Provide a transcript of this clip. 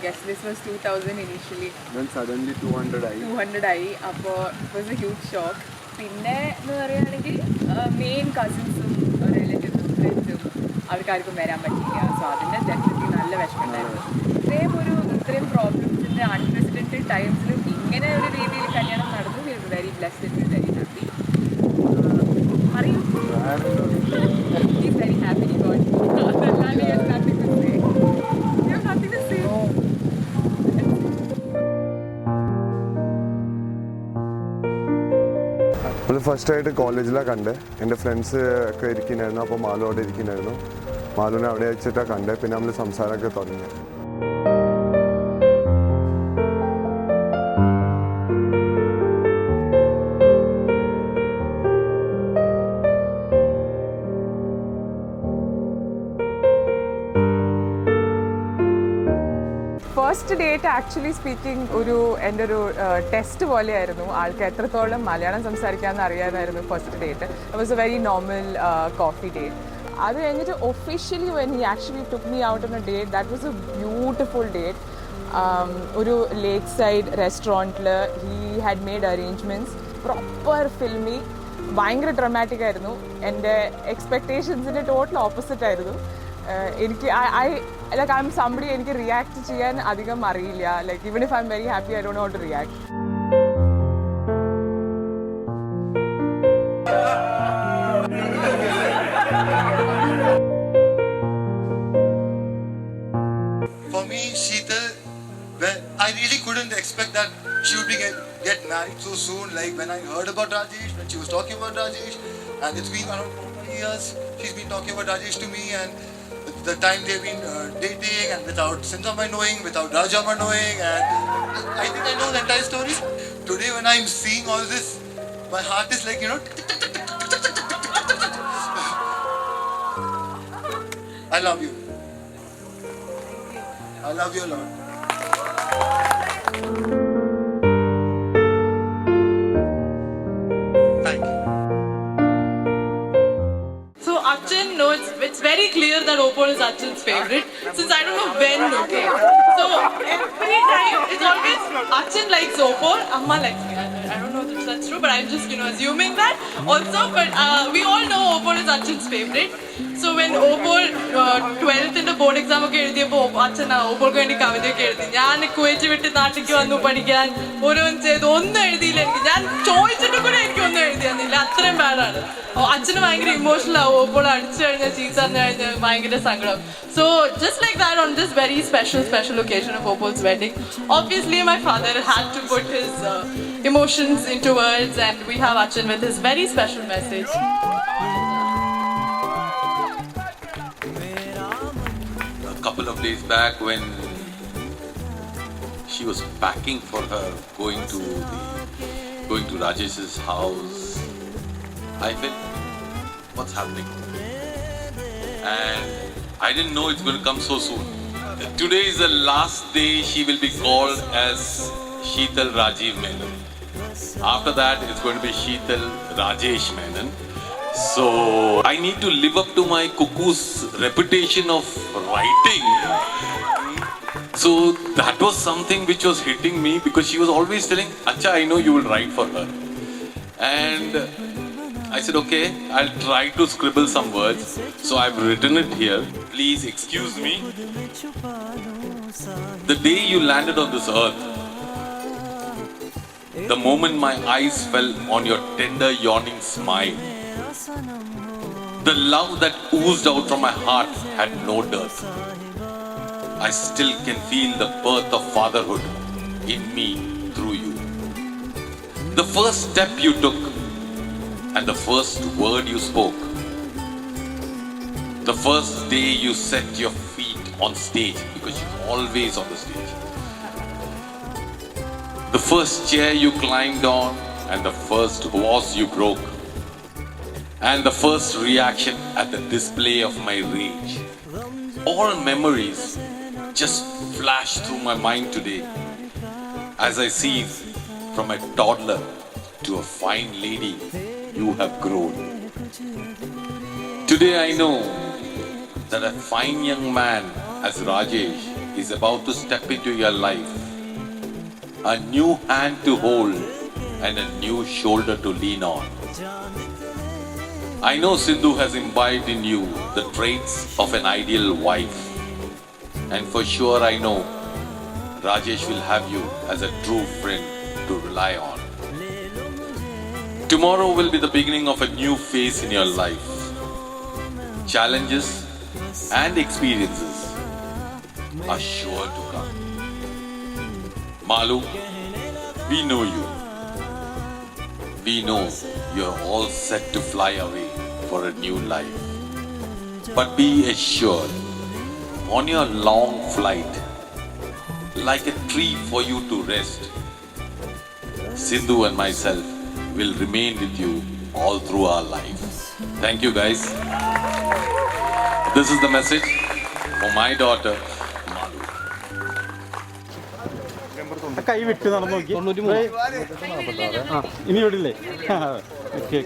Guest list was 2000 initially. Then suddenly 200 ആയി. 200 ആയി. അപ്പോൾ it was a huge shock. പിന്നെ എന്ന് പറയുകയാണെങ്കിൽ മെയിൻ കസിൻസും റിലേറ്റീവ്സും ഫ്രണ്ട്സും ആൾക്കാർക്കും വരാൻ പറ്റില്ല. സോ അതിൻ്റെ ഡെഫിനറ്റ്ലി നല്ല വിഷമമുണ്ടായിരുന്നു. ഇത്രയും പ്രോബ്ലംസിൻ്റെ അൺപ്രസിഡൻറ്റഡ് ടൈംസിലും ഇങ്ങനെ ഒരു രീതിയിൽ കല്യാണം നടന്നു. We are very blessed and very happy. പറയൂ. He is very happy. He got അതല്ലാതെ you have nothing to say. You have nothing to say. അത് ഫസ്റ്റായിട്ട് കോളേജിലാണ് കണ്ടത്. എൻ്റെ ഫ്രണ്ട്സ് ഒക്കെ ഇരിക്കുന്നായിരുന്നു. അപ്പോൾ മാലു അവിടെ ഇരിക്കുന്നായിരുന്നു. മാലുവിനെ അവിടെ വെച്ചിട്ടാണ് കണ്ടത്. പിന്നെ നമ്മൾ സംസാരമൊക്കെ തുടങ്ങി. ഫസ്റ്റ് ഡേറ്റ് ആക്ച്വലി സ്പീക്കിംഗ് എൻ്റെ ഒരു ടെസ്റ്റ് പോലെയായിരുന്നു. ആൾക്ക് എത്രത്തോളം മലയാളം സംസാരിക്കാമെന്ന് അറിയാമായിരുന്നു first date. It was a very normal coffee date. അത് കഴിഞ്ഞിട്ട് officially when he actually took me out on a date that was a beautiful date. ഒരു ലേക്ക് സൈഡ് റെസ്റ്റോറൻറ്റിൽ he had made arrangements. Proper filmi, ഭയങ്കര dramatic ആയിരുന്നു. എൻ്റെ എക്സ്പെക്റ്റേഷൻസിൻ്റെ total opposite ആയിരുന്നു. എനിക്ക് ഐ എം സംബഡി എനിക്ക് റിയാക്ട് ചെയ്യാൻ അധികം അറിയില്ല. Like even if I am very happy I don't know how to react. For me, Sheetal, I really couldn't expect that she would get married so soon. Like when I heard about Rajesh, when she was talking about Rajesh, and it's been around 4 years, she's been talking about Rajesh to me, and the time they've been dating, and without Sindhamma knowing, without Rajamma knowing, and I think I know the entire story. Today when I'm seeing all this, my heart is like, I love you. I love you a lot. Thank you. So Achin, no, it's very clear that Opal is Achin's favorite. Since I don't know when, okay. So every time it's always Achin likes Opal, Amma likes me. I don't know if that's true, but I'm just assuming that also. But we all know Opal is Achin's favorite. So when Opal 12th in the board exam ഒക്കെ എഴുതിയപ്പോൾ അച്ഛൻ ഓപ്പോൾക്ക് വേണ്ടി കവിതയൊക്കെ എഴുതി. ഞാൻ Kuwait വിട്ട് നാട്ടിലേക്ക് വന്നു പഠിക്കാൻ, ഓരോന്നും ചെയ്ത് ഒന്നും എഴുതിയില്ല. ഞാൻ ചോദിച്ചിട്ട് കൂടെ എനിക്ക് ഒന്നും എഴുതി തന്നില്ല. അത്രയും ബാഡാണ്. അച്ഛന് ഭയങ്കര ഇമോഷണൽ ആവും. ഓപ്പോൾ അടിച്ചു കഴിഞ്ഞാൽ ചീത്ത പറഞ്ഞു കഴിഞ്ഞാൽ ഭയങ്കര സങ്കടം. So just like that, on this very special occasion of Opal's wedding, obviously my father had to put his emotions into words, and we have Achin with his very special message. A couple of days back, when she was packing for her going to Rajesh's house, I felt, what's happening? And I didn't know it's going to come so soon. Today is the last day she will be called as Sheetal Rajiv Menon. After that, it's going to be Sheetal Rajesh Menon. So I need to live up to my cuckoo's reputation of writing. So that was something which was hitting me, because she was always telling, Acha, I know you will write for her. And I said, okay, I'll try to scribble some words. So I've written it here. Please excuse me. The day you landed on this earth, the moment my eyes fell on your tender, yawning smile, the love that oozed out from my heart had no dearth. I still can feel the birth of fatherhood in me through you. The first step you took and the first word you spoke, the first day you set your feet on stage, because you're always on the stage, the first chair you climbed on and the first vase you broke, and the first reaction at the display of my rage. All memories just flash through my mind today as I see from a toddler to a fine lady you have grown. Today I know that a fine young man as Rajesh is about to step into your life. A new hand to hold and a new shoulder to lean on. I know Sindhu has imbibed in you the traits of an ideal wife. And for sure I know Rajesh will have you as a true friend to rely on. Tomorrow will be the beginning of a new phase in your life. Challenges and experiences are sure to come. Malu, we know you. We know you're all set to fly away for a new life. But be assured, on your long flight, like a tree for you to rest, Sindhu and myself will remain with you all through our lives. Thank you guys. This is the message for my daughter, Malu. കൈ വിട്ട് നടന്നു നോക്കി ഇനി വിടില്ലേ okay